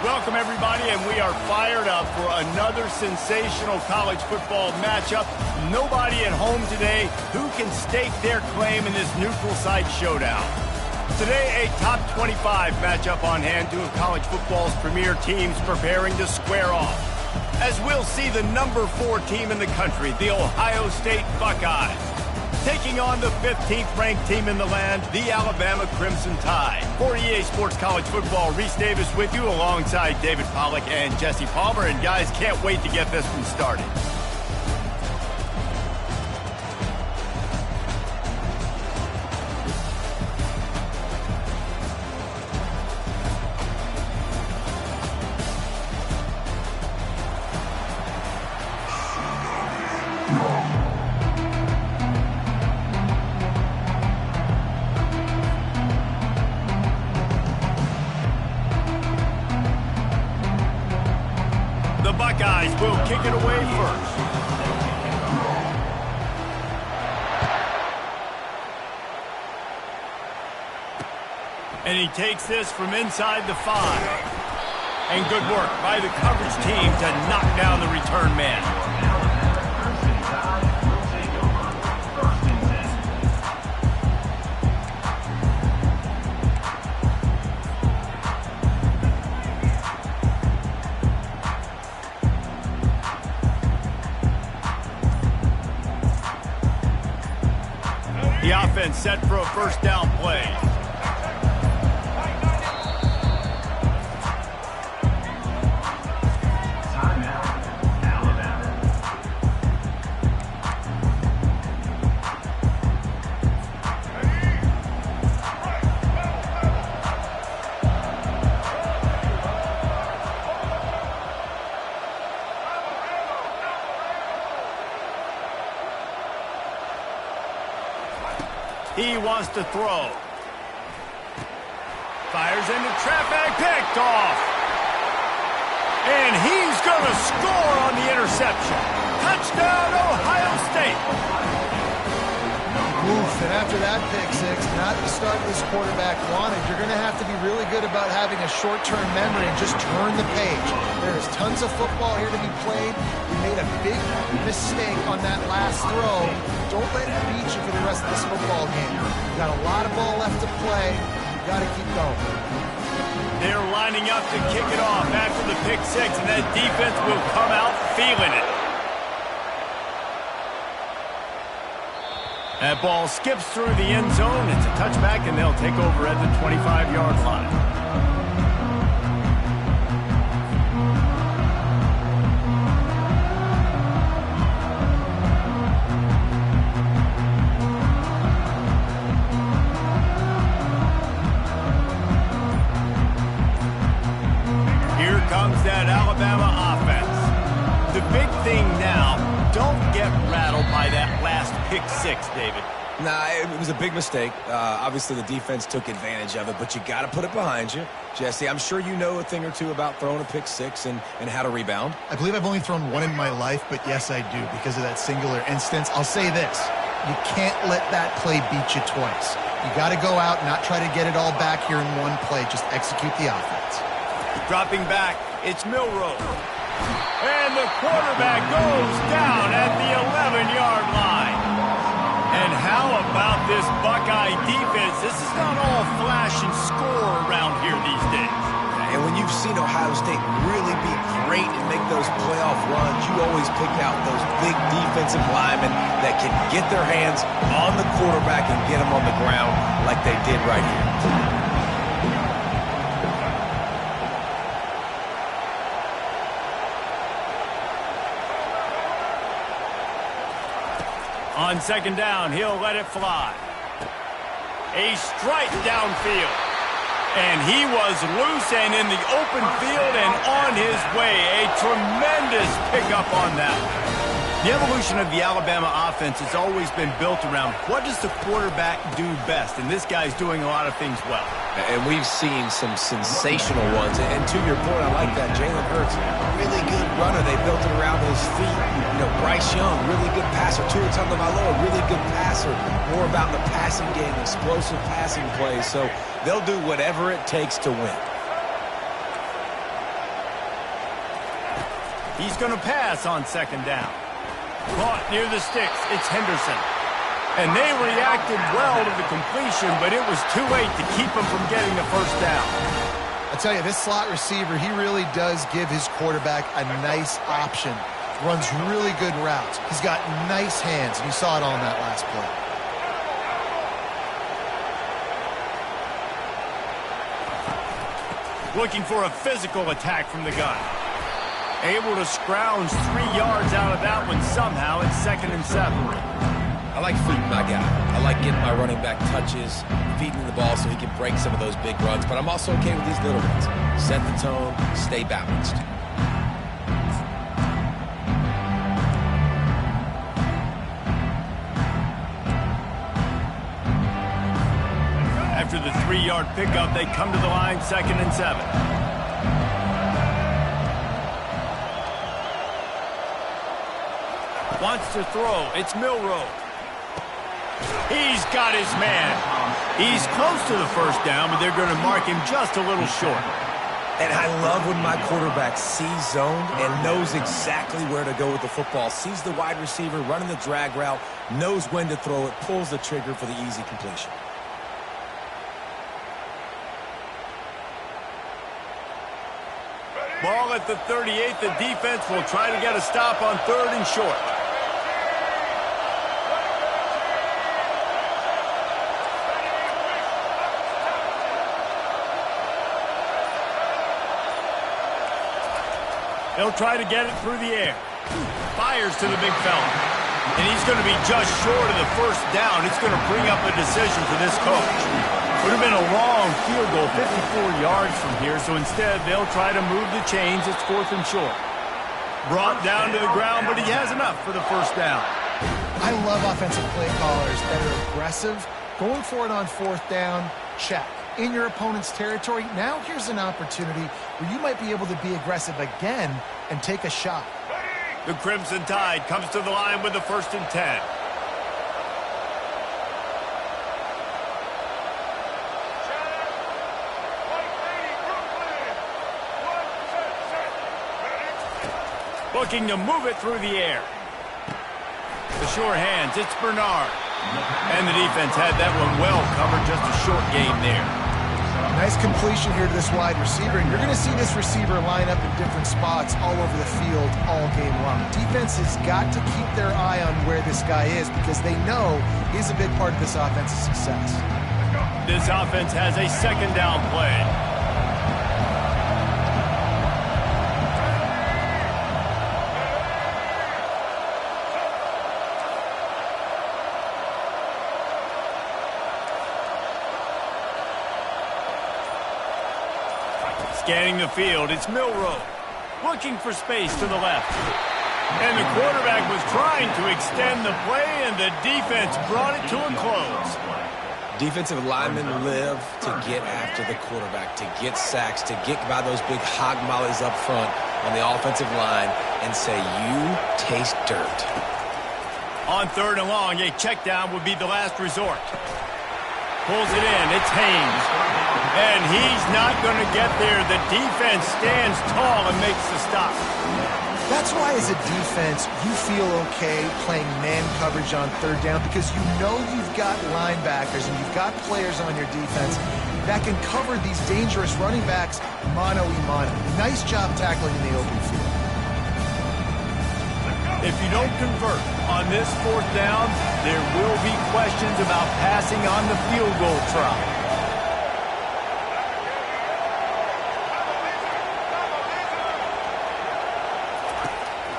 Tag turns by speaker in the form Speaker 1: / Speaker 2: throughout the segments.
Speaker 1: Welcome, everybody, and we are fired up for another sensational college football matchup. Nobody at home today who can stake their claim in this neutral site showdown. Today, a top 25 matchup on hand, two of college football's premier teams preparing to square off. As we'll see the number 4 team in the country, the Ohio State Buckeyes, taking on the 15th ranked team in the land, the Alabama Crimson Tide. For EA Sports College Football, Reese Davis with you alongside David Pollack and Jesse Palmer. And guys, can't wait to get this one started. The Buckeyes will kick it away first. And he takes this from inside the 5. And good work by the coverage team to knock down the return man. The offense set for a first down play. He wants to throw. Fires into traffic, picked off. And he's going to score on the interception. Touchdown, Ohio State.
Speaker 2: Oof, and after that pick six, not the start this quarterback wanted. You're going to have to be really good about having a short-term memory and just turn the page. There's tons of football here to be played. You made a big mistake on that last throw. Don't let it beat you for the rest of this football game. You got a lot of ball left to play. You got to keep going.
Speaker 1: They're lining up to kick it off after the pick six, and that defense will come out feeling it. That ball skips through the end zone. It's a touchback, and they'll take over at the 25-yard line. Here comes that Alabama offense. The big thing now, don't get rattled by that last pick six, David.
Speaker 3: Nah, it was a big mistake. Obviously, the defense took advantage of it, but you got to put it behind you. Jesse, I'm sure you know a thing or two about throwing a pick six and how to rebound.
Speaker 4: I believe I've only thrown one in my life, but yes, I do because of that singular instance. I'll say this. You can't let that play beat you twice. You got to go out and not try to get it all back here in one play. Just execute the offense.
Speaker 1: Dropping back, it's Milroe. And the quarterback goes down at the 11-yard line. And how about this Buckeye defense? This is not all flash and score around here these days.
Speaker 3: And when you've seen Ohio State really be great and make those playoff runs, you always pick out those big defensive linemen that can get their hands on the quarterback and get him on the ground like they did right here.
Speaker 1: On second down, he'll let it fly. A strike downfield. And he was loose and in the open field and on his way. A tremendous pickup on that. The evolution of the Alabama offense has always been built around what does the quarterback do best, and this guy's doing a lot of things well.
Speaker 3: And we've seen some sensational ones. And to your point, I like that. Jalen Hurts, really good runner. They built it around his feet. You know, Bryce Young, really good passer. Tua Tagovailoa, really good passer. More about the passing game, explosive passing plays. So they'll do whatever it takes to win.
Speaker 1: He's going to pass on second down. Caught near the sticks. It's Henderson. And they reacted well to the completion, but it was too late to keep him from getting the first down.
Speaker 2: I tell you, this slot receiver, he really does give his quarterback a nice option. Runs really good routes. He's got nice hands, and you saw it all in that last play.
Speaker 1: Looking for a physical attack from the gun. Able to scrounge 3 yards out of that one somehow. It's 2nd and 7.
Speaker 3: I like feeding my guy. I like getting my running back touches, feeding the ball so he can break some of those big runs. But I'm also okay with these little ones. Set the tone, stay balanced.
Speaker 1: After the 3-yard pickup, they come to the line, 2nd and 7. Wants to throw. It's Milroe. He's got his man. He's close to the first down, but they're going to mark him just a little short.
Speaker 3: And I love when my quarterback sees zone and knows exactly where to go with the football. Sees the wide receiver running the drag route, knows when to throw it, pulls the trigger for the easy completion.
Speaker 1: Ball at the 38. The defense will try to get a stop on 3rd and short. They'll try to get it through the air. Fires to the big fella. And he's going to be just short of the first down. It's going to bring up a decision for this coach. Would have been a long field goal, 54 yards from here, so instead they'll try to move the chains. It's 4th and short. Brought down to the ground, but he has enough for the first down.
Speaker 2: I love offensive play callers that are aggressive. Going for it on 4th down, check. In your opponent's territory, now here's an opportunity where you might be able to be aggressive again and take a shot.
Speaker 1: The Crimson Tide comes to the line with the 1st and 10. Looking to move it through the air. The sure hands, it's Bernard. And the defense had that one well covered, just a short game there.
Speaker 2: Nice completion here to this wide receiver, and you're going to see this receiver line up in different spots all over the field all game long. Defense has got to keep their eye on where this guy is because they know he's a big part of this offense's success.
Speaker 1: This offense has a 2nd down play. Scanning the field, it's Milroe. Looking for space to the left. And the quarterback was trying to extend the play, and the defense brought it to a close.
Speaker 3: Defensive linemen live to get after the quarterback, to get sacks, to get by those big hog mollies up front on the offensive line and say, you taste dirt.
Speaker 1: On 3rd and long, a check down would be the last resort. Pulls it in, it's Haynes. And he's not going to get there. The defense stands tall and makes the stop.
Speaker 2: That's why as a defense, you feel okay playing man coverage on 3rd down because you know you've got linebackers and you've got players on your defense that can cover these dangerous running backs mano-a-mano. Nice job tackling in the open field.
Speaker 1: If you don't convert on this 4th down, there will be questions about passing on the field goal try.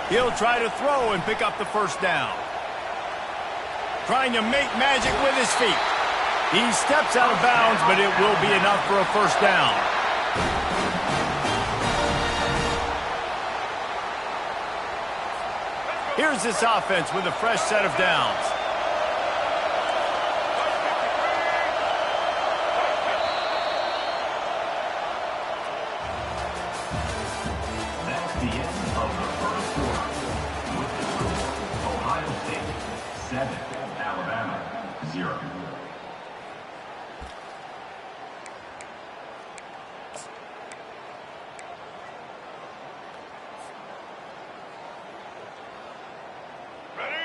Speaker 1: He'll try to throw and pick up the first down. Trying to make magic with his feet. He steps out of bounds, but it will be enough for a first down. Here's this offense with a fresh set of downs.
Speaker 5: That's the end of the first quarter. With the score, Ohio State 7, Alabama 0.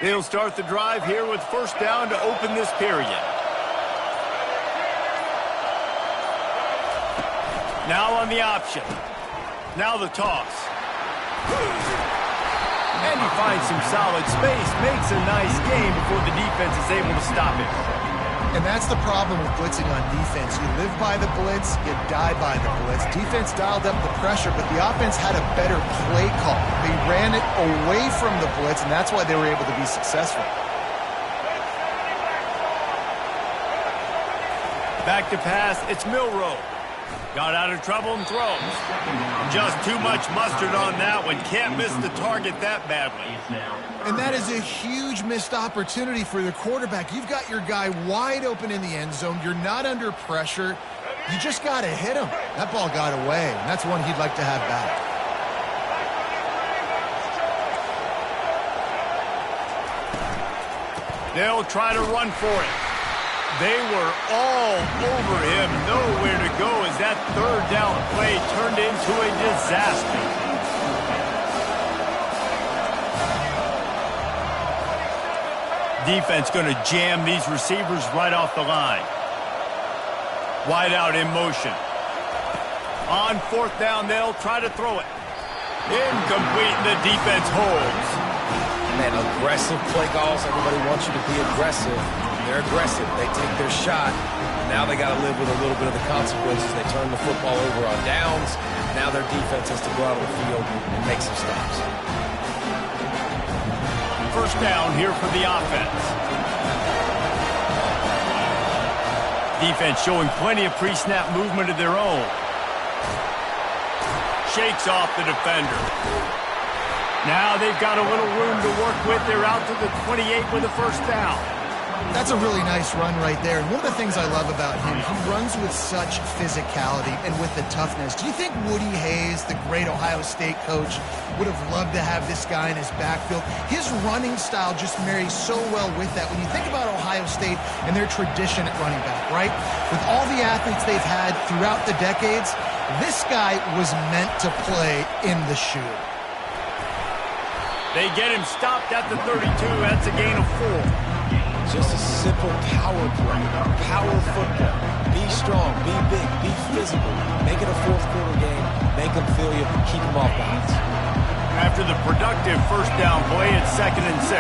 Speaker 1: They'll start the drive here with first down to open this period. Now on the option. Now the toss. And he finds some solid space, makes a nice game before the defense is able to stop it.
Speaker 2: And that's the problem with blitzing on defense. You live by the blitz, you die by the blitz. Defense dialed up the pressure, but the offense had a better play call. They ran it away from the blitz, and that's why they were able to be successful.
Speaker 1: Back to pass, it's Milroe. Got out of trouble and throws. Just too much mustard on that one. Can't miss the target that badly.
Speaker 2: And that is a huge missed opportunity for the quarterback. You've got your guy wide open in the end zone. You're not under pressure. You just got to hit him. That ball got away, and that's one he'd like to have back.
Speaker 1: They'll try to run for it. They were all over him. Nowhere to go as that third down play turned into a disaster. Defense going to jam these receivers right off the line. Wide out in motion. On fourth down, they'll try to throw it. Incomplete, and the defense holds.
Speaker 3: Man, aggressive play calls. Everybody wants you to be aggressive. They're aggressive. They take their shot. Now they got to live with a little bit of the consequences. They turn the football over on downs. Now their defense has to go out on the field and make some stops.
Speaker 1: First down here for the offense. Defense showing plenty of pre-snap movement of their own. Shakes off the defender. Now they've got a little room to work with. They're out to the 28 with a first down.
Speaker 2: That's a really nice run right there. And one of the things I love about him, he runs with such physicality and with the toughness. Do you think Woody Hayes, the great Ohio State coach, would have loved to have this guy in his backfield? His running style just marries so well with that. When you think about Ohio State and their tradition at running back, right? With all the athletes they've had throughout the decades, this guy was meant to play in the shoe.
Speaker 1: They get him stopped at the 32. That's a gain of 4.
Speaker 3: Just a simple power play, power football. Be strong, be big, be physical. Make it a fourth quarter game. Make them feel you, keep them off balance.
Speaker 1: After the productive first down play, it's 2nd and 6.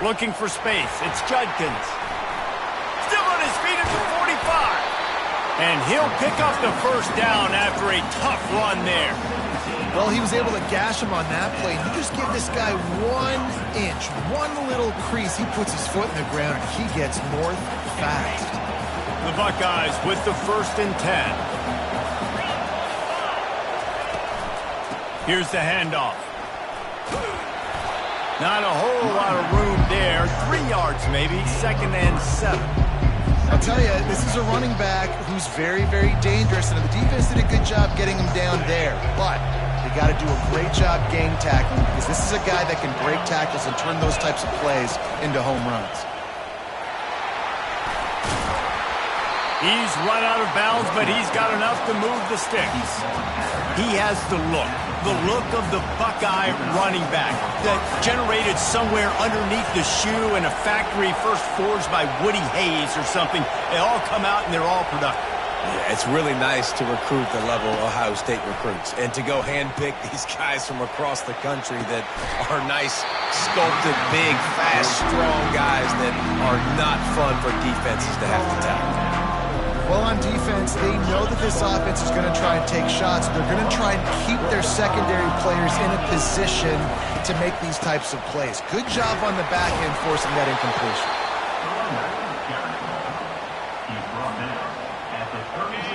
Speaker 1: Looking for space. It's Judkins. Still on his feet at the 45. And he'll pick up the first down after a tough run there.
Speaker 2: Well, he was able to gash him on that play. You just give this guy 1 inch, one little crease. He puts his foot in the ground, and he gets north fast.
Speaker 1: The Buckeyes with the 1st and 10. Here's the handoff. Not a whole lot of room there. 3 yards maybe, 2nd and 7.
Speaker 2: I'll tell you, this is a running back who's very, very dangerous, and the defense did a good job getting him down there. But they got to do a great job game tackling, because this is a guy that can break tackles and turn those types of plays into home runs.
Speaker 1: He's run out of bounds, but he's got enough to move the sticks. He has the look of the Buckeye running back that generated somewhere underneath the shoe in a factory first forged by Woody Hayes or something. They all come out and they're all productive.
Speaker 3: Yeah, it's really nice to recruit the level Ohio State recruits and to go handpick these guys from across the country that are nice, sculpted, big, fast, strong guys that are not fun for defenses to have to tackle.
Speaker 2: Well, on defense, they know that this offense is going to try and take shots. They're going to try and keep their secondary players in a position to make these types of plays. Good job on the back end forcing that incompletion.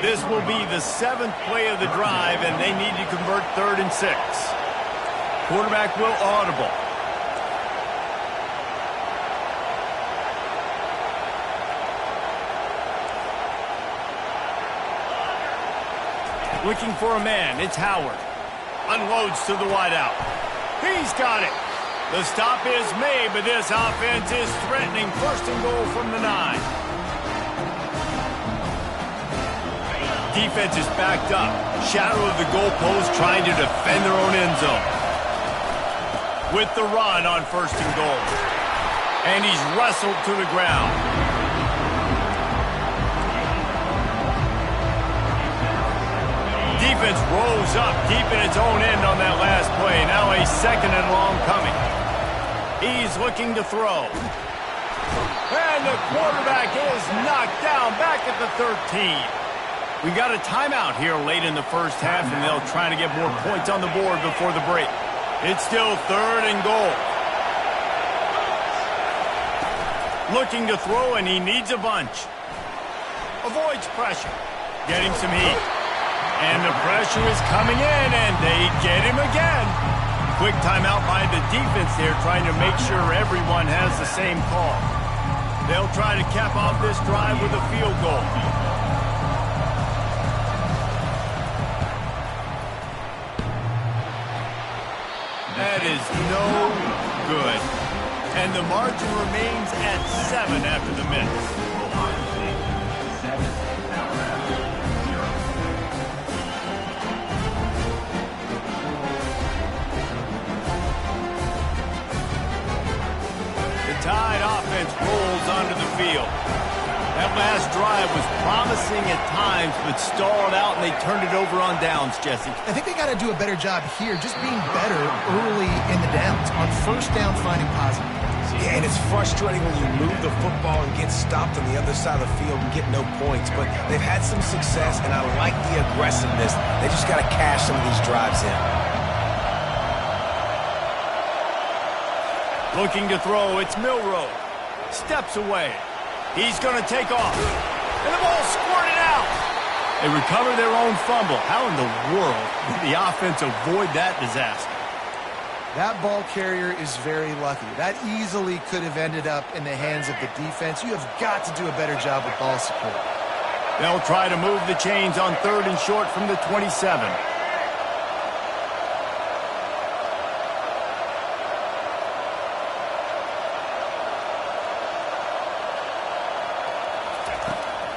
Speaker 1: This will be the 7th play of the drive, and they need to convert 3rd and 6. Quarterback will audible. Looking for a man. It's Howard. Unloads to the wideout. He's got it. The stop is made, but this offense is threatening 1st and goal from the 9. defense is backed up. Shadow of the goalpost trying to defend their own end zone. With the run on 1st and goal. And he's wrestled to the ground. Defense rose up deep in its own end on that last play. Now a 2nd and long coming. He's looking to throw. And the quarterback is knocked down back at the 13. We got a timeout here late in the first half, and they'll try to get more points on the board before the break. It's still 3rd and goal. Looking to throw, and he needs a bunch. Avoids pressure. Getting some heat. And the pressure is coming in, and they get him again. Quick timeout by the defense there, trying to make sure everyone has the same call. They'll try to cap off this drive with a field goal. That is no good. And the margin remains at 7 after the miss.
Speaker 5: Ohio State, 7, Alabama, 0.
Speaker 1: The Tide offense rolls onto the field. That last drive was promising at times, but stalled out, and they turned it over on downs, Jesse.
Speaker 2: I think they got to do a better job here, just being better early in the downs. On 1st down, finding positive.
Speaker 3: Yeah, and it's frustrating when you move the football and get stopped on the other side of the field and get no points. But they've had some success, and I like the aggressiveness. They just got to cash some of these drives in.
Speaker 1: Looking to throw, it's Milroe. Steps away. He's going to take off. And the ball squirted out. They recover their own fumble. How in the world did the offense avoid that disaster?
Speaker 2: That ball carrier is very lucky. That easily could have ended up in the hands of the defense. You have got to do a better job with ball support.
Speaker 1: They'll try to move the chains on 3rd and short from the 27.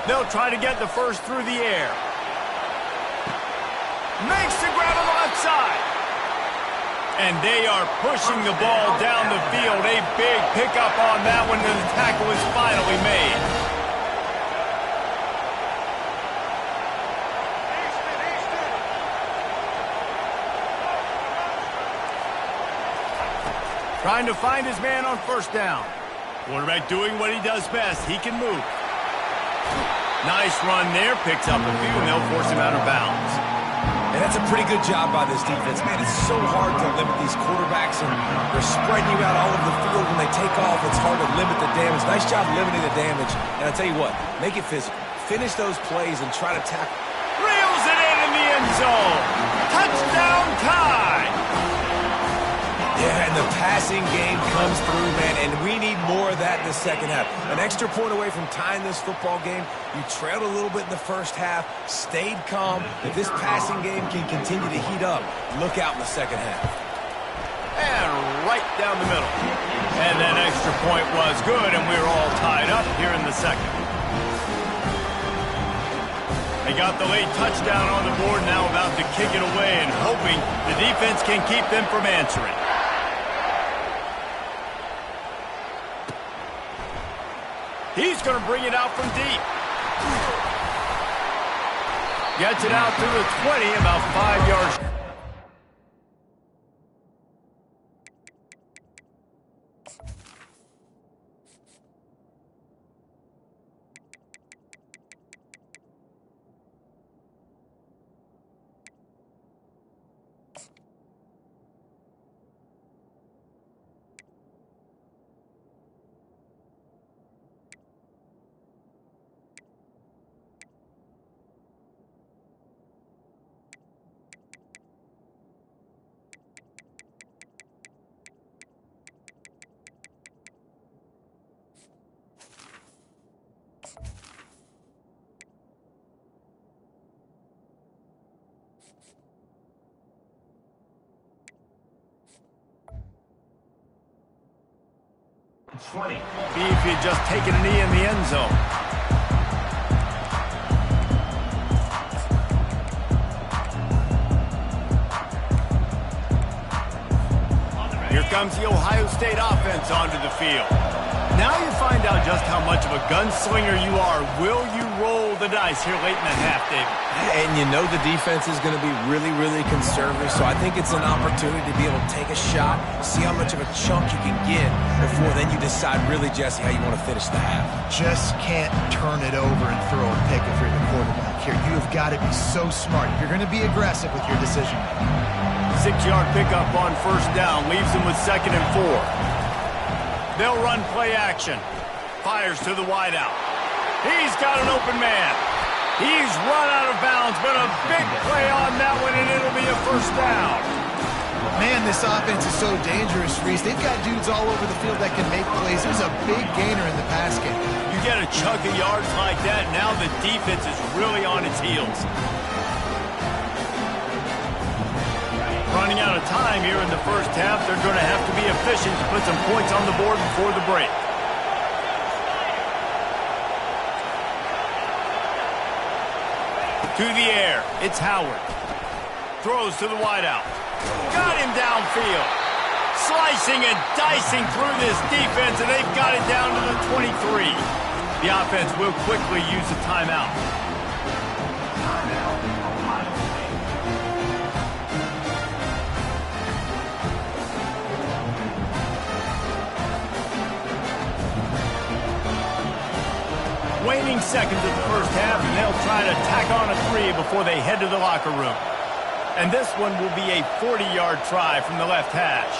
Speaker 1: They'll try to get the first through the air. Makes the grab on the left side. And they are pushing the ball down the field. A big pickup on that one, and the tackle is finally made. Trying to find his man on 1st down. Quarterback doing what he does best. He can move. Nice run there. Picks up a few, and they'll force him out of bounds.
Speaker 3: And that's a pretty good job by this defense. Man, it's so hard to limit these quarterbacks, and they're spreading you out all over the field. When they take off, it's hard to limit the damage. Nice job limiting the damage. And I tell you what, make it physical. Finish those plays and try to tackle.
Speaker 1: Reels it in the end zone. Touchdown Tide.
Speaker 3: Yeah, and the passing game comes through, man, and we need more of that in the second half. An extra point away from tying this football game. You trailed a little bit in the first half, stayed calm. If this passing game can continue to heat up, look out in the second half.
Speaker 1: And right down the middle. And that extra point was good, and we're all tied up here in the second. They got the late touchdown on the board, now about to kick it away and hoping the defense can keep them from answering. He's going to bring it out from deep. Gets it out to the 20, about 5 yards. Beef had just taken a knee in the end zone. comes the Ohio State offense onto the field. Now you find out just how much of a gunslinger you are. Will you roll the dice here late in the half, David?
Speaker 3: And you know the defense is going to be really, really conservative, so I think it's an opportunity to be able to take a shot, see how much of a chunk you can get before then you decide really, Jesse, how you want to finish the half.
Speaker 4: Just can't turn it over and throw a pick if you're the quarterback here. You have got to be so smart. You're going to be aggressive with your decision.
Speaker 1: 6-yard pickup on first down leaves them with 2nd and 4. They'll run play action. Fires to the wideout. He's got an open man. He's run out of bounds, but a big play on that one, and it'll be a first down.
Speaker 4: Man, this offense is so dangerous, Reese. They've got dudes all over the field that can make plays. There's a big gainer in the pass game.
Speaker 1: You get a chunk of yards like that, now the defense is really on its heels. Running out of time here in the first half, they're going to have to be efficient to put some points on the board before the break. To the air, it's Howard. Throws to the wideout. Got him downfield. Slicing and dicing through this defense, and they've got it down to the 23. The offense will quickly use a timeout. Waning seconds of the first half, and they'll try to tack on a 3 before they head to the locker room. And this one will be a 40-yard try from the left hash.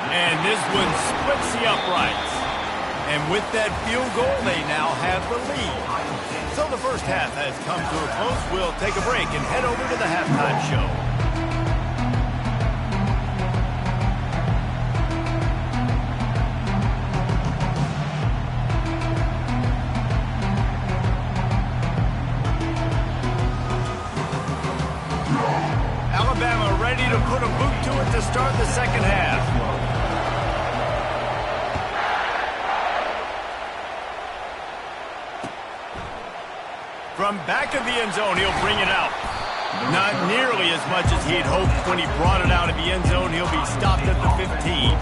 Speaker 1: And this one splits the uprights. And with that field goal, they now have the lead. So the first half has come to a close. We'll take a break and head over to the halftime show. Alabama ready to put a boot to it to start the second half. From back of the end zone, he'll bring it out. Not nearly as much as he'd hoped when he brought it out of the end zone. He'll be stopped at the 15.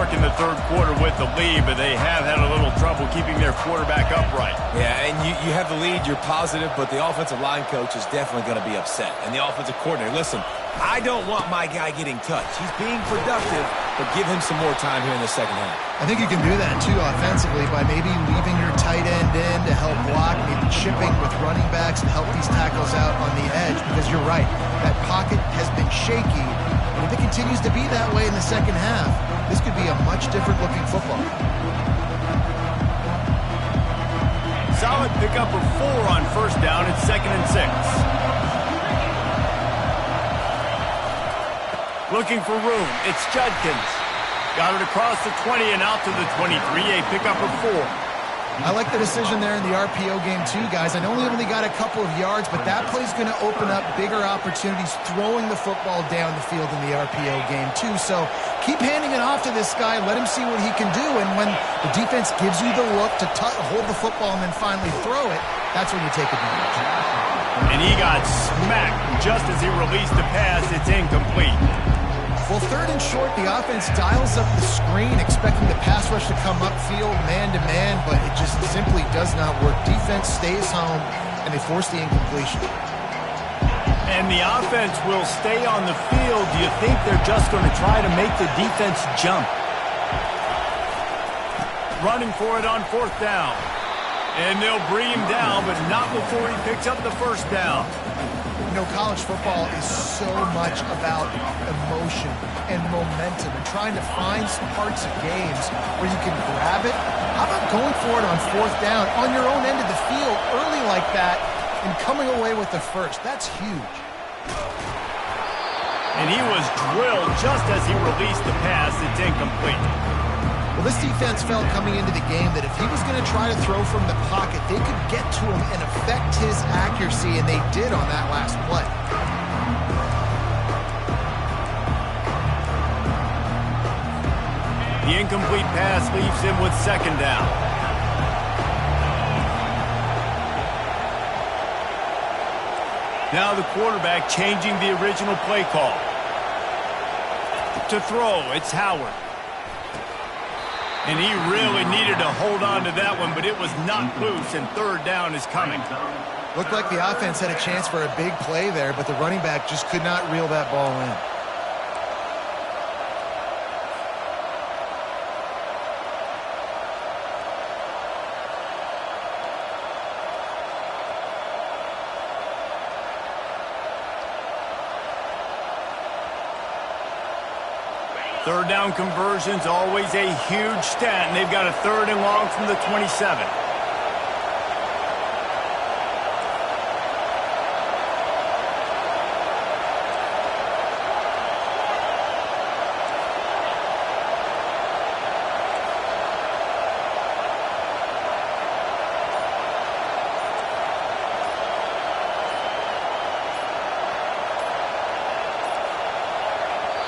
Speaker 1: In the third quarter with the lead, but they have had a little trouble keeping their quarterback upright.
Speaker 3: Yeah, and you have the lead, you're positive, but the offensive line coach is definitely going to be upset. And the offensive coordinator, listen, I don't want my guy getting touched. He's being productive, but give him some more time here in the second half.
Speaker 4: I think you can do that, too, offensively, by maybe leaving your tight end in to help block, maybe chipping with running backs to help these tackles out on the edge, because you're right, that pocket has been shaky. And if it continues to be that way in the second half, this could be a much different-looking football.
Speaker 1: Solid pickup of 4 on first down. It's 2nd and 6. Looking for room. It's Judkins. Got it across the 20 and out to the 23. A pickup of 4.
Speaker 4: I like the decision there in the RPO game too, guys. I know he only got a couple of yards, but that play's going to open up bigger opportunities throwing the football down the field in the RPO game too. So keep handing it off to this guy. Let him see what he can do. And when the defense gives you the look to hold the football and then finally throw it, that's when you take advantage.
Speaker 1: And he got smacked just as he released the pass. It's incomplete.
Speaker 4: Well, 3rd and short, the offense dials up the screen, expecting the pass rush to come upfield man-to-man, but it just simply does not work. Defense stays home, and they force the incompletion.
Speaker 1: And the offense will stay on the field. Do you think they're just going to try to make the defense jump? Running for it on 4th down. And they'll bring him down, but not before he picks up the first down.
Speaker 4: You know, college football is so much about emotion and momentum and trying to find some parts of games where you can grab it. How about going for it on 4th down on your own end of the field early like that and coming away with the first? That's huge.
Speaker 1: And he was drilled just as he released the pass. It's incomplete.
Speaker 2: Well, this defense felt coming into the game that if he was going to try to throw from the pocket, they could get to him and affect his accuracy, and they did on that last play.
Speaker 1: The incomplete pass leaves him with second down. Now the quarterback changing the original play call. To throw, it's Howard. And he really needed to hold on to that one, but it was knocked loose, and third down is coming.
Speaker 2: Looked like the offense had a chance for a big play there, but the running back just could not reel that ball in.
Speaker 1: Third down conversion's always a huge stat, and they've got a 3rd and long from the 27.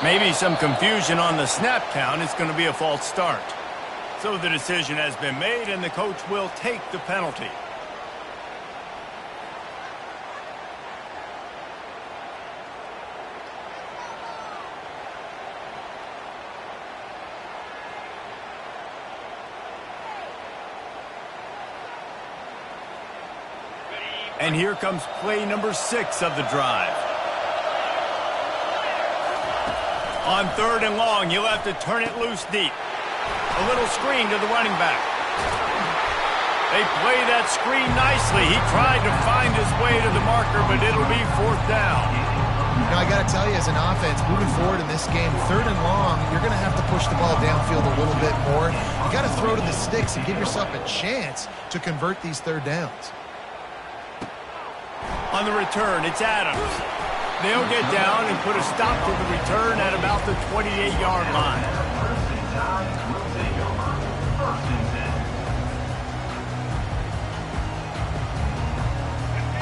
Speaker 1: Maybe some confusion on the snap count. It's going to be a false start. So the decision has been made, and the coach will take the penalty. And here comes play number 6 of the drive. On 3rd and long, you'll have to turn it loose deep. A little screen to the running back. They play that screen nicely. He tried to find his way to the marker, but it'll be 4th down.
Speaker 2: Now, I got to tell you, as an offense, moving forward in this game, 3rd and long, you're going to have to push the ball downfield a little bit more. You got to throw to the sticks and give yourself a chance to convert these 3rd downs.
Speaker 1: On the return, it's Adams. They'll get down and put a stop to the return at about the 28-yard line.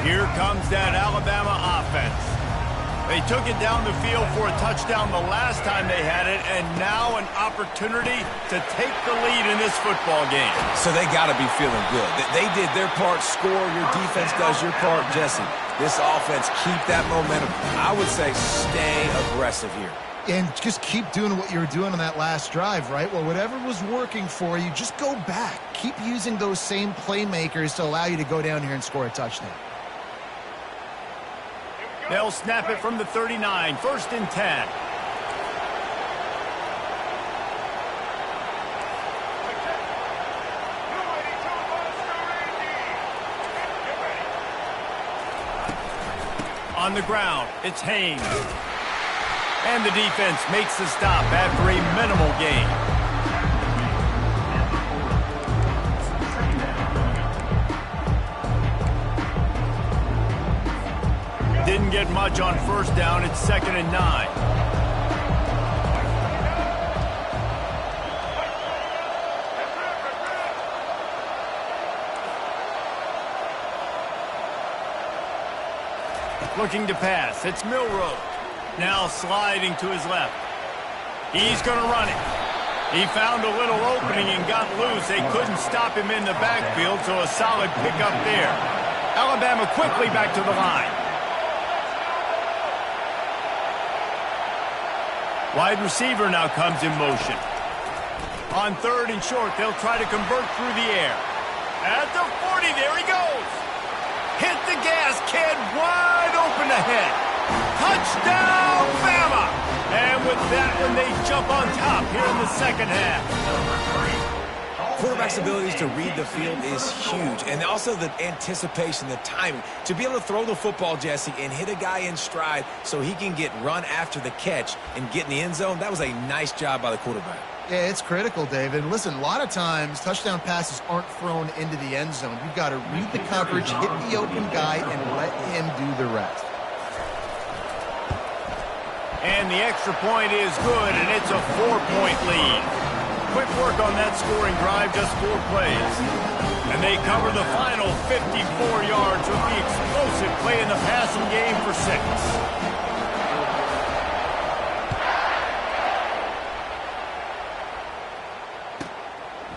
Speaker 1: Here comes that Alabama offense. They took it down the field for a touchdown the last time they had it, and now an opportunity to take the lead in this football game.
Speaker 3: So they got to be feeling good. They did their part, score. Your defense does your part, Jesse. This offense, keep that momentum. I would say stay aggressive here.
Speaker 2: And just keep doing what you were doing on that last drive, right? Well, whatever was working for you, just go back. Keep using those same playmakers to allow you to go down here and score a touchdown.
Speaker 1: They'll snap it from the 39, 1st and 10. On the ground, it's Haynes. And the defense makes the stop after a minimal gain. Didn't get much on 1st down. It's 2nd and 9. Looking to pass. It's Milroe. Now sliding to his left. He's going to run it. He found a little opening and got loose. They couldn't stop him in the backfield, so a solid pickup there. Alabama quickly back to the line. Wide receiver now comes in motion. On 3rd and short, they'll try to convert through the air. At the 40, there he goes. Hit the gas, kid, wide open ahead. Touchdown, Bama! And with that one, they jump on top here in the 2nd half.
Speaker 3: Quarterback's abilities to read the field is huge, and also the anticipation, the timing. To be able to throw the football, Jesse, and hit a guy in stride so he can get run after the catch and get in the end zone, that was a nice job by the quarterback.
Speaker 2: Yeah, it's critical, David. Listen, a lot of times, touchdown passes aren't thrown into the end zone. You've got to read the coverage, hit the open guy, and let him do the rest.
Speaker 1: And the extra point is good, and it's a 4-point lead. quick work on that scoring drive, just 4 plays. And they cover the final 54 yards with the explosive play in the passing game for 6.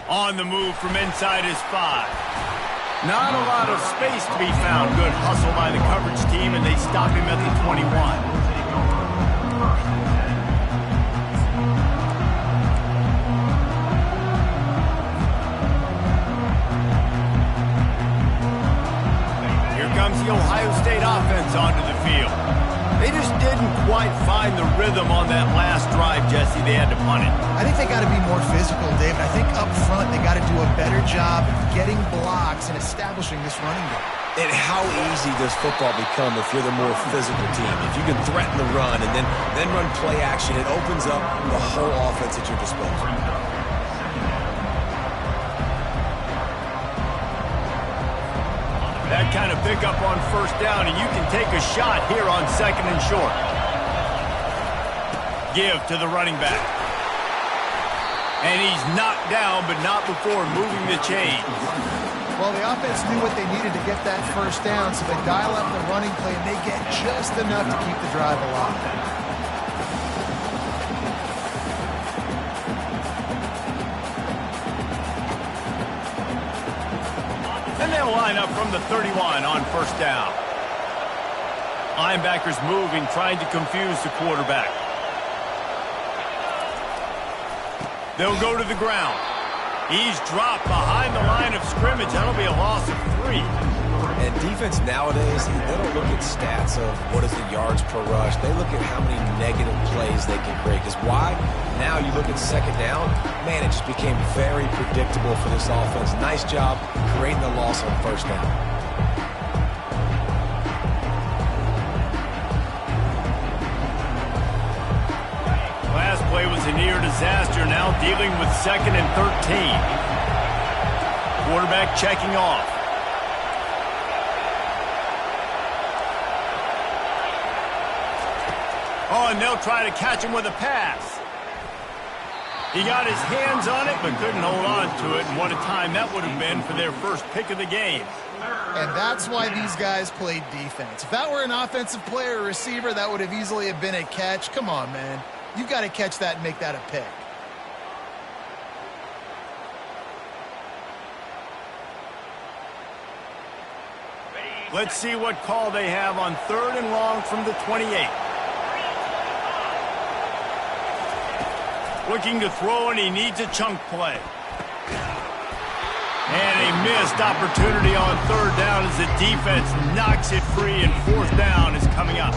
Speaker 1: On the move from inside his 5. Not a lot of space to be found. Good hustle by the coverage team, and they stop him at the 21. Here comes the Ohio State offense onto the field. They just didn't quite find the rhythm on that last drive, Jesse. They had to punt it.
Speaker 2: I think they got to be more physical, David. I think up front they got to do a better job of getting blocks and establishing this running game.
Speaker 3: And how easy does football become if you're the more physical team? If you can threaten the run and then run play action, it opens up the whole offense at your disposal.
Speaker 1: That kind of pickup on first down, and you can take a shot here on 2nd and short. Give to the running back. And he's knocked down, but not before moving the chains.
Speaker 2: Well, the offense knew what they needed to get that first down, so they dial up the running play, and they get just enough to keep the drive alive.
Speaker 1: And they'll line up from the 31 on first down. Linebackers moving, trying to confuse the quarterback. They'll go to the ground. He's dropped behind the line of scrimmage. That'll be a loss of 3.
Speaker 3: And defense nowadays, they don't look at stats of what is the yards per rush. They look at how many negative plays they can create. Because why? Now you look at 2nd down, man, it just became very predictable for this offense. Nice job creating the loss on first down.
Speaker 1: Last play was a near disaster, now dealing with 2nd and 13. Quarterback checking off. Oh, and they'll try to catch him with a pass. He got his hands on it, but couldn't hold on to it. And what a time that would have been for their first pick of the game.
Speaker 2: And that's why these guys played defense. If that were an offensive player or receiver, that would have easily have been a catch. Come on, man. You've got to catch that and make that a pick.
Speaker 1: Let's see what call they have on 3rd and long from the 28. Looking to throw, and he needs a chunk play. And a missed opportunity on 3rd down as the defense knocks it free, and 4th down is coming up.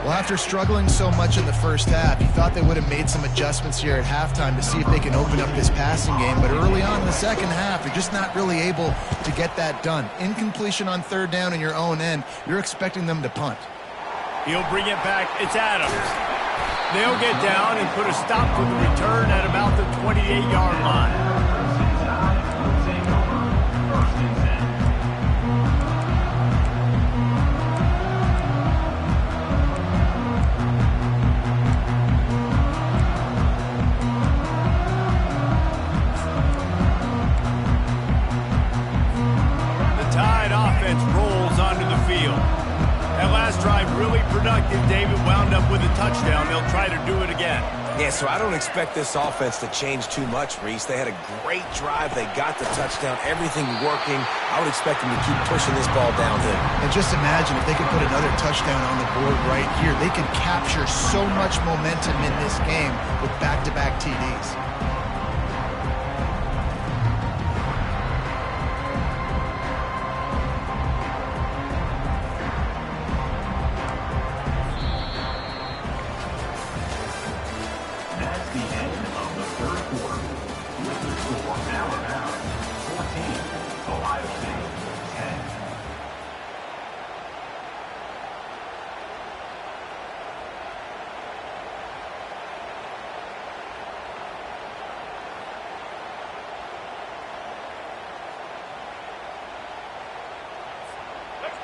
Speaker 2: Well, after struggling so much in the first half, you thought they would have made some adjustments here at halftime to see if they can open up this passing game. But early on in the second half, they're just not really able to get that done. Incompletion on 3rd down in your own end, you're expecting them to punt.
Speaker 1: He'll bring it back. It's Adams. They'll get down and put a stop to the return at about the 28-yard line. Rolls onto the field. That last drive really productive. David wound up with a touchdown. They'll try to do it again.
Speaker 3: Yeah, so I don't expect this offense to change too much, Reese. They had a great drive. They got the touchdown. Everything working. I would expect them to keep pushing this ball downhill.
Speaker 2: And just imagine if they could put another touchdown on the board right here. They could capture so much momentum in this game with back-to-back TDs.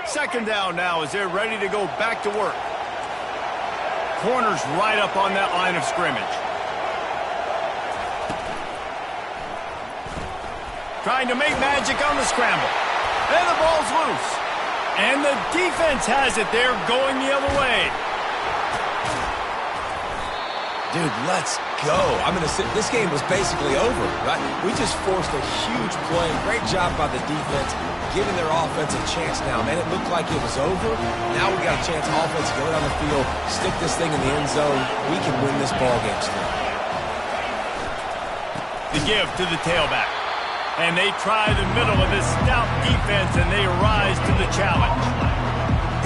Speaker 1: Second down now as they're ready to go back to work. Corners right up on that line of scrimmage. trying to make magic on the scramble. And the ball's loose. And the defense has it there, going the other way.
Speaker 3: Dude, let's go. This game was basically over, right? We just forced a huge play. Great job by the defense, giving their offense a chance now. Man, it looked like it was over. Now we got a chance, offense, to go down the field, stick this thing in the end zone. We can win this ball game still.
Speaker 1: The give to the tailback. And they try the middle of this stout defense, and they rise to the challenge.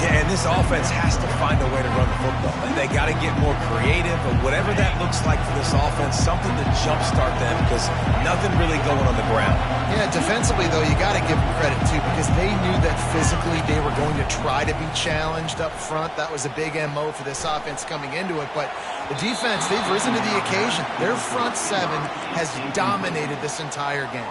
Speaker 3: Yeah, and this offense has to find a way to run the football. They got to get more creative, but whatever that looks like for this offense, something to jumpstart them because nothing really going on the ground.
Speaker 2: Yeah, defensively, though, you got to give them credit, too, because they knew that physically they were going to try to be challenged up front. That was a big MO for this offense coming into it, but the defense, they've risen to the occasion. Their front seven has dominated this entire game.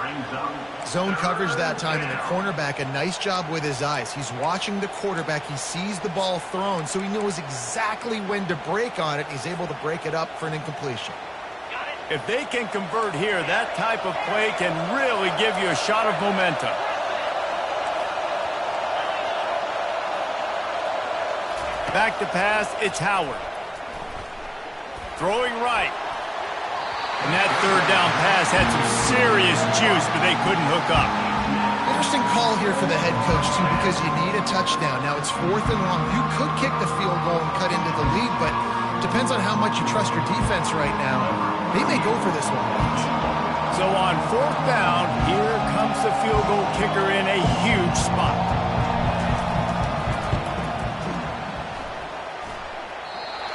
Speaker 2: Zone coverage that time, and the cornerback, a nice job with his eyes. He's watching the quarterback. He sees the ball thrown, so he knows exactly when to break on it. He's able to break it up for an incompletion.
Speaker 1: If they can convert here, that type of play can really give you a shot of momentum. Back to pass, it's Howard. Throwing right. And that third down pass had some serious juice, but they couldn't hook up.
Speaker 2: Interesting call here for the head coach, too, because you need a touchdown. Now it's 4th and long. You could kick the field goal and cut into the lead, but depends on how much you trust your defense right now. They may go for this one.
Speaker 1: So on 4th down, here comes the field goal kicker in a huge spot.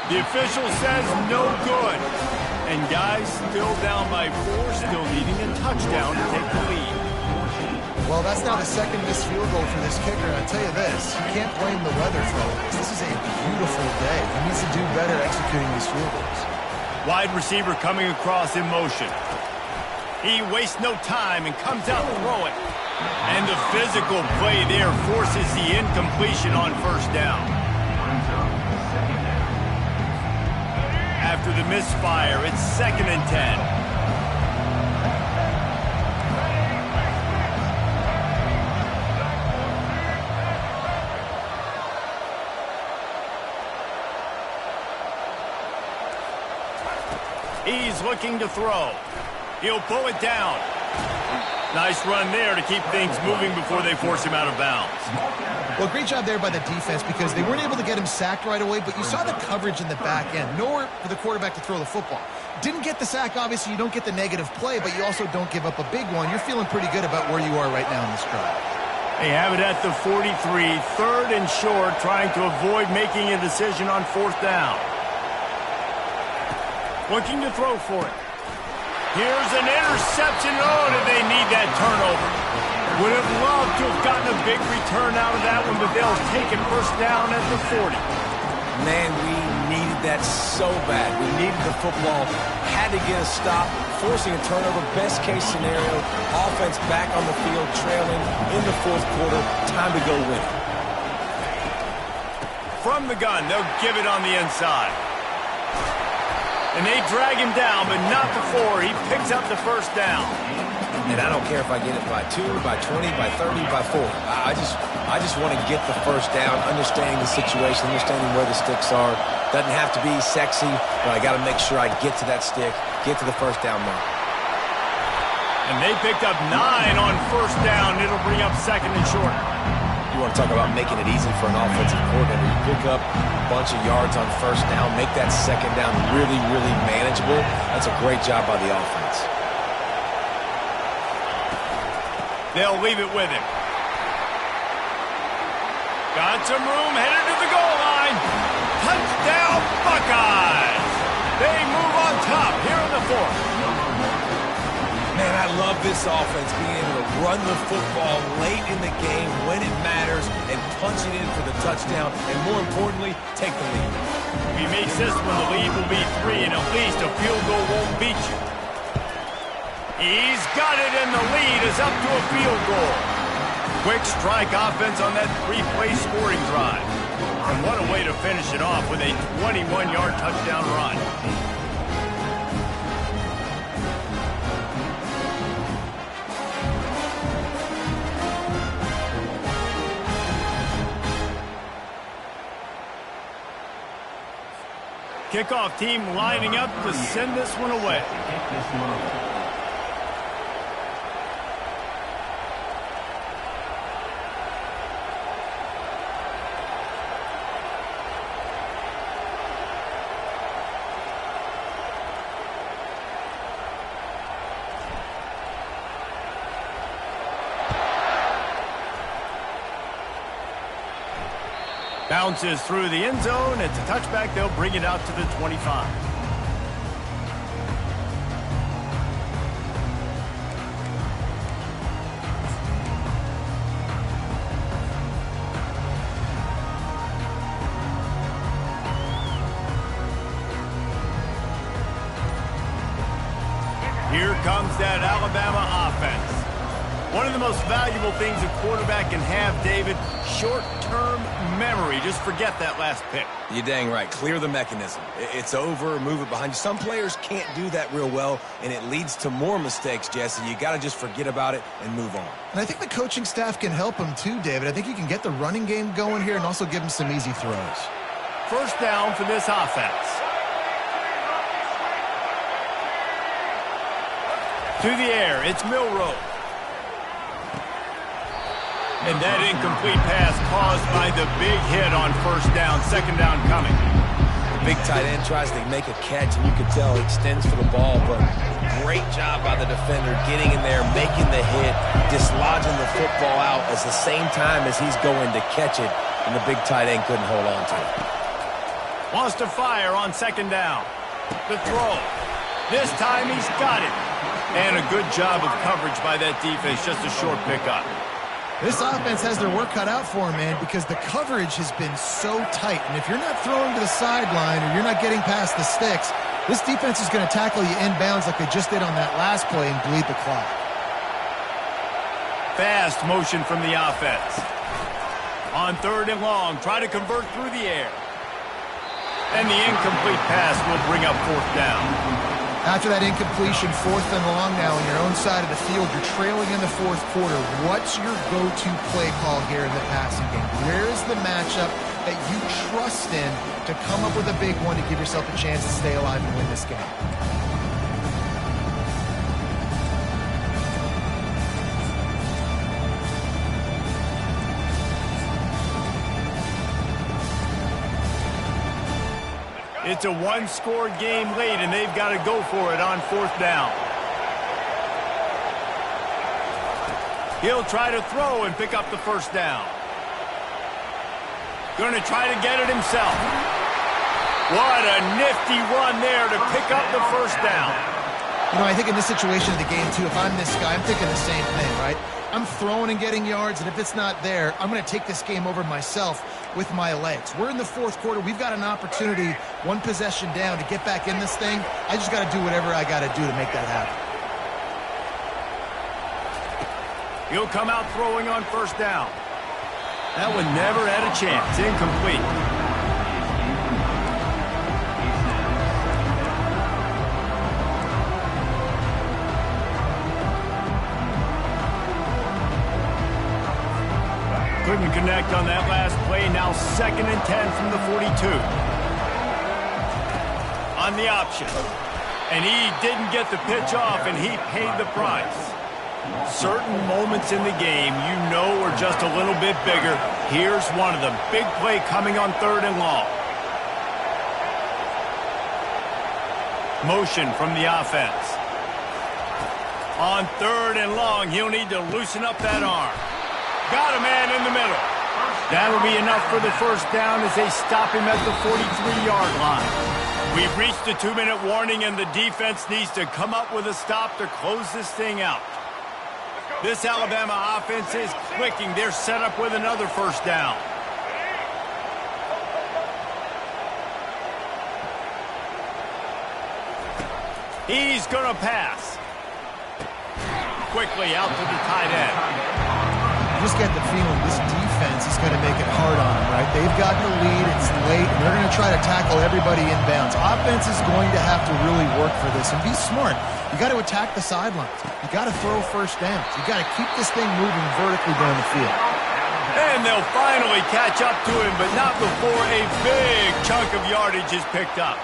Speaker 1: The official says no good. And guys still down by 4, still needing a touchdown to take the lead.
Speaker 2: Well, that's now the second missed field goal for this kicker. I'll tell you this, you can't blame the weather for all this. This is a beautiful day. He needs to do better executing these field goals.
Speaker 1: Wide receiver coming across in motion. He wastes no time and comes out throwing. And the physical play there forces the incompletion on 1st down. After the misfire, it's 2nd and 10. He's looking to throw. He'll pull it down. Nice run there to keep things moving before they force him out of bounds.
Speaker 2: Well, great job there by the defense because they weren't able to get him sacked right away, but you saw the coverage in the back end. Nowhere for the quarterback to throw the football. Didn't get the sack, obviously. You don't get the negative play, but you also don't give up a big one. You're feeling pretty good about where you are right now in this drive.
Speaker 1: They have it at the 43, 3rd and short, trying to avoid making a decision on 4th down. Looking to throw for it. Here's an interception. Oh, did they need that turnover? Would have loved to have gotten a big return out of that one, but they'll take it 1st down at the 40.
Speaker 3: Man, we needed that so bad. We needed the football. Had to get a stop, forcing a turnover. Best case scenario, offense back on the field, trailing in the 4th quarter. Time to go win.
Speaker 1: From the gun, they'll give it on the inside. And they drag him down, but not before he picks up the 1st down.
Speaker 3: And I don't care if I get it by 2, by 20, by 30, by 40. I just want to get the 1st down, understanding the situation, understanding where the sticks are. Doesn't have to be sexy, but I got to make sure I get to that stick, get to the 1st down mark.
Speaker 1: And they picked up 9 on 1st down. It'll bring up 2nd and short.
Speaker 3: You want to talk about making it easy for an offensive coordinator. You pick up a bunch of yards on 1st down, make that 2nd down really, really manageable. That's a great job by the offense.
Speaker 1: They'll leave it with him. Got some room, headed to the goal line. Touchdown, Buckeyes! They move on top here in the 4th.
Speaker 3: Man, I love this offense being able to run the football late in the game when it matters and punch it in for the touchdown and, more importantly, take the lead.
Speaker 1: If he makes this one, the lead will be 3, and at least a field goal won't beat you. He's got it, and the lead is up to a field goal. Quick strike offense on that 3-play scoring drive. And what a way to finish it off with a 21-yard touchdown run. Kickoff team lining up to send this one away.
Speaker 5: Kick this one away.
Speaker 1: Bounces through the end zone. It's a touchback. They'll bring it out to the 25. Here comes that Alabama offense. One of the most valuable things a quarterback can have, David, short-term memory. Just forget that last pick.
Speaker 3: You're dang right. Clear the mechanism. It's over, move it behind you. Some players can't do that real well, and it leads to more mistakes, Jesse. You got to just forget about it and move on.
Speaker 4: And I think the coaching staff can help him too, David. I think he can get the running game going here and also give him some easy throws.
Speaker 1: First down for this offense. To the air, it's Milroe. And that incomplete pass caused by the big hit on first down. Second down coming.
Speaker 3: The big tight end tries to make a catch, and you can tell he extends for the ball, but great job by the defender getting in there, making the hit, dislodging the football out at the same time as he's going to catch it, and the big tight end couldn't hold on to it.
Speaker 1: Wants to fire on second down. The throw. This time he's got it. And a good job of coverage by that defense. Just a short pickup.
Speaker 4: This offense has their work cut out for them, man, because the coverage has been so tight. And if you're not throwing to the sideline or you're not getting past the sticks, this defense is going to tackle you inbounds like they just did on that last play and bleed the clock.
Speaker 1: Fast motion from the offense. On third and long, try to convert through the air. And the incomplete pass will bring up fourth down.
Speaker 4: After that incompletion, fourth and long now on your own side of the field, you're trailing in the fourth quarter. What's your go-to play call here in the passing game? Where is the matchup that you trust in to come up with a big one to give yourself a chance to stay alive and win this game?
Speaker 1: It's a one-score game late, and they've got to go for it on fourth down. He'll try to throw and pick up the first down. Going to try to get it himself. What a nifty run there to pick up the first down.
Speaker 4: You know, I think in this situation of the game, too, if I'm this guy, I'm thinking the same thing, right? I'm throwing and getting yards, and if it's not there, I'm going to take this game over myself with my legs. We're in the fourth quarter. We've got an opportunity, one possession down, to get back in this thing. I just got to do whatever I got to do to make that happen.
Speaker 1: He'll come out throwing on first down. That one never had a chance. Incomplete. Couldn't connect on that last play. Now 2nd and 10 from the 42. On the option. And he didn't get the pitch off, and he paid the price. Certain moments in the game you know are just a little bit bigger. Here's one of them. Big play coming on third and long. Motion from the offense. On third and long, he'll need to loosen up that arm. Got a man in the middle. That'll be enough for the first down as they stop him at the 43-yard line. We've reached the 2-minute warning, and the defense needs to come up with a stop to close this thing out. This Alabama offense is clicking. They're set up with another first down. He's going to pass. Quickly out to the tight end.
Speaker 4: I just get the feeling this defense is going to make it hard on them, right? They've gotten the lead, it's late, and they're going to try to tackle everybody inbounds. Offense is going to have to really work for this and be smart. You got to attack the sidelines. You got to throw first downs. You got to keep this thing moving vertically down the field.
Speaker 1: And they'll finally catch up to him, but not before a big chunk of yardage is picked up.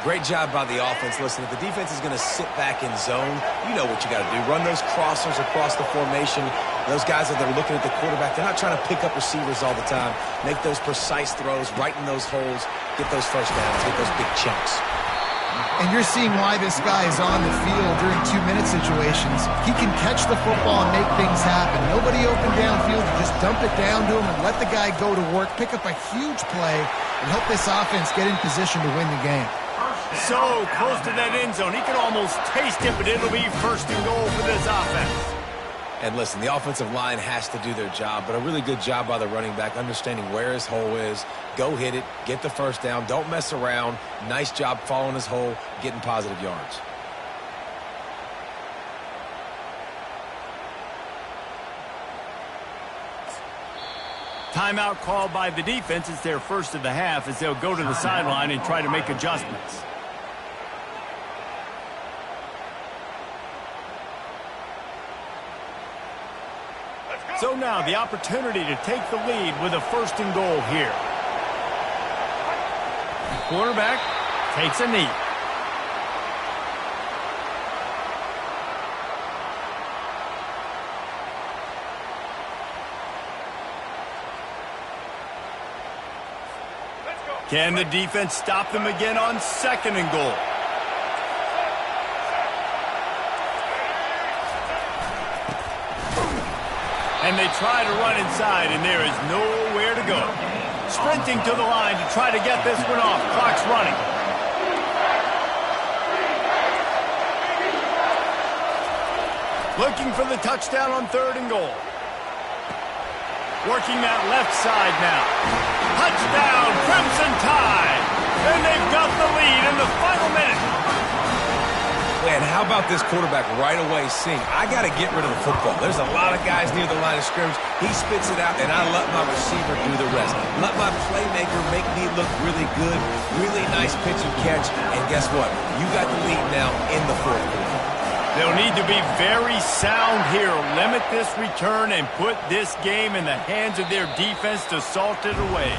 Speaker 3: Great job by the offense. Listen, if the defense is going to sit back in zone, you know what you got to do. Run those crossers across the formation. Those guys that are looking at the quarterback, they're not trying to pick up receivers all the time. Make those precise throws, right in those holes, get those first downs, get those big chunks.
Speaker 2: And you're seeing why this guy is on the field during 2-minute situations. He can catch the football and make things happen. Nobody open downfield. You just dump it down to him and let the guy go to work, pick up a huge play, and help this offense get in position to win the game.
Speaker 1: So close to that end zone. He can almost taste it, but it'll be first and goal for this offense.
Speaker 3: And listen, the offensive line has to do their job, but a really good job by the running back, understanding where his hole is. Go hit it, get the first down, don't mess around. Nice job following his hole, getting positive yards.
Speaker 1: Timeout called by the defense. It's their first of the half as they'll go to the sideline and try to make adjustments. So now the opportunity to take the lead with a first and goal here. Quarterback takes a knee. Can the defense stop them again on second and goal? And they try to run inside, and there is nowhere to go. Sprinting to the line to try to get this one off. Clock's running. Looking for the touchdown on third and goal. Working that left side now. Touchdown, Crimson Tide! And they've got the lead in the final minute.
Speaker 3: Man, how about this quarterback right away seeing, I got to get rid of the football. There's a lot of guys near the line of scrimmage. He spits it out, and I let my receiver do the rest. Let my playmaker make me look really good. Really nice pitch and catch. And guess what? You got the lead now in the fourth quarter.
Speaker 1: They'll need to be very sound here. Limit this return and put this game in the hands of their defense to salt it away.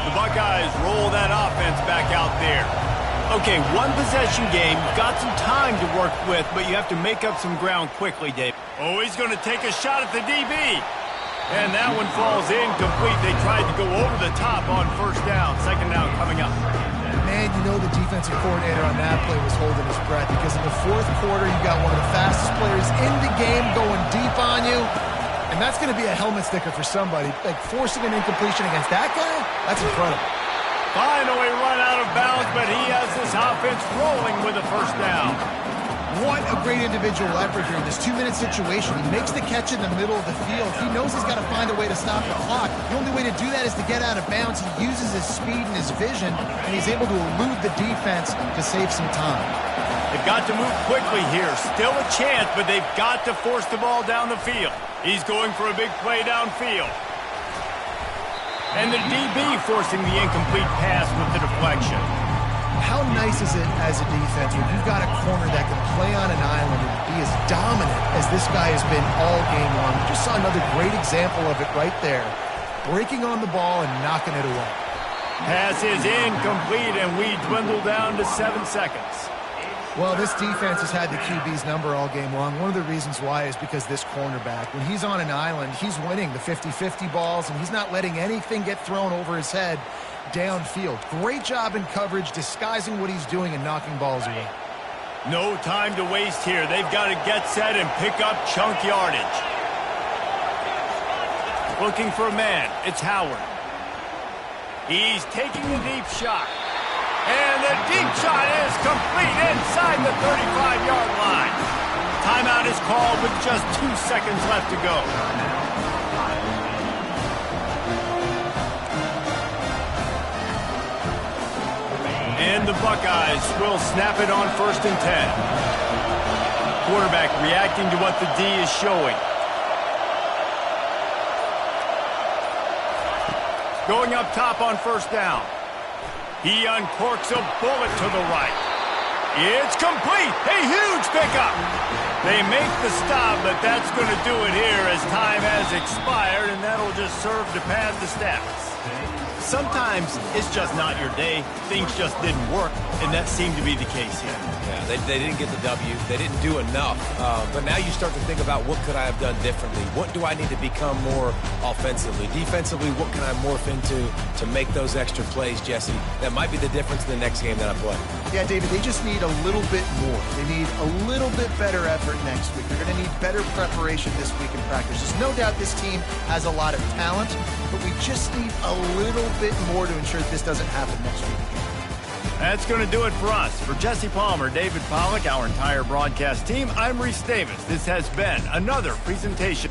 Speaker 1: The Buckeyes roll that offense back out there. Okay, one possession game. Got some time to work with, but you have to make up some ground quickly, Dave. Oh, he's going to take a shot at the DB. And that one falls incomplete. They tried to go over the top on first down. Second down coming up.
Speaker 2: Man, you know the defensive coordinator on that play was holding his breath because in the fourth quarter, you got one of the fastest players in the game going deep on you. And that's going to be a helmet sticker for somebody. Like forcing an incompletion against that guy, that's incredible.
Speaker 1: Finally run out of bounds, but he has this offense rolling with a first down.
Speaker 2: What a great individual effort here in this 2-minute situation. He makes the catch in the middle of the field. He knows he's got to find a way to stop the clock. The only way to do that is to get out of bounds. He uses his speed and his vision, and he's able to elude the defense to save some time.
Speaker 1: They've got to move quickly here. Still a chance, but they've got to force the ball down the field. He's going for a big play downfield. And the DB forcing the incomplete pass with the deflection.
Speaker 2: How nice is it as a defense when you've got a corner that can play on an island and be as dominant as this guy has been all game long? We just saw another great example of it right there. Breaking on the ball and knocking it away.
Speaker 1: Pass is incomplete, and we dwindle down to 7 seconds.
Speaker 2: Well, this defense has had the QB's number all game long. One of the reasons why is because this cornerback, when he's on an island, he's winning the 50-50 balls, and he's not letting anything get thrown over his head downfield. Great job in coverage, disguising what he's doing and knocking balls away.
Speaker 1: No time to waste here. They've got to get set and pick up chunk yardage. Looking for a man. It's Howard. He's taking a deep shot. And the deep shot is complete inside the 35-yard line. Timeout is called with just 2 seconds left to go. And the Buckeyes will snap it on 1st and 10. Quarterback reacting to what the D is showing. Going up top on first down. He uncorks a bullet to the right. It's complete. A huge pickup. They make the stop, but that's going to do it here as time has expired, and that'll just serve to pad the stats. Sometimes it's just not your day. Things just didn't work, and that seemed to be the case here.
Speaker 3: Yeah, they didn't get the W. They didn't do enough. But now you start to think about what could I have done differently? What do I need to become more offensively? Defensively, what can I morph into to make those extra plays, Jesse? That might be the difference in the next game that I play.
Speaker 2: Yeah, David, they just need a little bit more. They need a little bit better effort next week. They're going to need better preparation this week in practice. There's no doubt this team has a lot of talent, but we just need a little bit more to ensure that this doesn't happen next week again.
Speaker 1: That's going to do it for us. For Jesse Palmer, David Pollack, our entire broadcast team, I'm Reese Davis. This has been another presentation